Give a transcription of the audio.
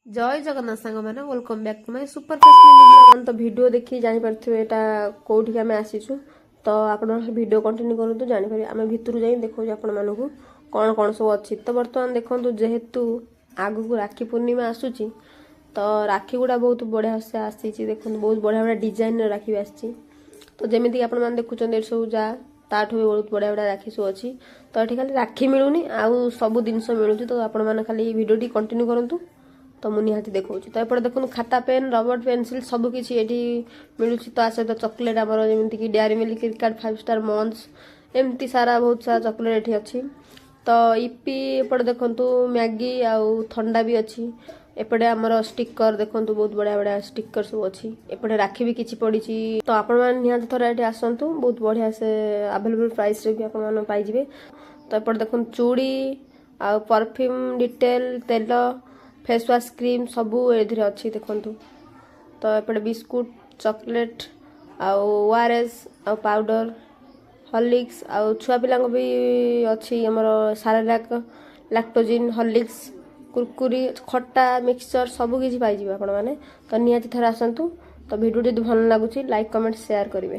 जय जगन्नाथ सांग मैंने welcome back to my super fast mini blog. तो वीडियो देखि जानि परथिबे एटा कोठी आमे आसीछु। तो आपण वीडियो कंटिन्यू करंतु जानि पारे आमे भितरु जाई देखौ आपण मानकु कोन कोन सब अछि। तो वर्तमान देखंतु जेहेतु आगु को राखी पूर्णिमा आसुची तो राखी गुडा बहुत बढ़िया से आसीची। देखंतु बहुत बढ़िया बढ़िया डिजाइन रे राखी आसीची। तो जेमिति आपण मान देखुचन ए सब जा ताठो बहुत बढ़िया बढ़िया राखी सब अछि। तो एठी खाली राखी मिलुनी आउ सब जिंस मिलुची। तो आपण मान खाली वीडियो टी कंटिन्यू करंतु तो मुझे निहाती देखा। तो एपटे देखो खाता पेन रबर पेनसिल सबकि ये मिलूँ। तो सहित चॉकलेट आमर जमीक डेयरी मिल्क किटकैट 5 स्टार मंच एमती सारा बहुत सारा चॉकलेट ये अच्छी। तो इपी एपटे देखु मैगी आउ ठंडा भी अच्छी। एपटे आमर स्टिकर देखो बहुत बढ़िया बढ़िया स्टिकर सब अच्छी। एपटे राखी भी किसी पड़ी। तो आपण मैंने निहाती थोड़ा ये आसतु बहुत बढ़िया से अवेलेबल प्राइस रे भी आपण पाइबे। तो एपटे देखो चूड़ी आ परफ्यूम डिटेल तेल फेस वाश क्रीम सबू एधिरे अच्छी देखंतु। तो एपटे बिस्कुट चॉकलेट आउ ओआरएस आउ पाउडर हॉर्लिक्स आउ छुआ पिला भी अच्छी। हमर सारालाक लैक्टोजिन हॉर्लिक्स कुरकुरी खट्टा मिक्सचर सबू किछि पाइ जिवे आपण माने। तो निहाती थरा आसंतु। तो वीडियो टी भल लागुची लाइक कमेंट शेयर करिवे।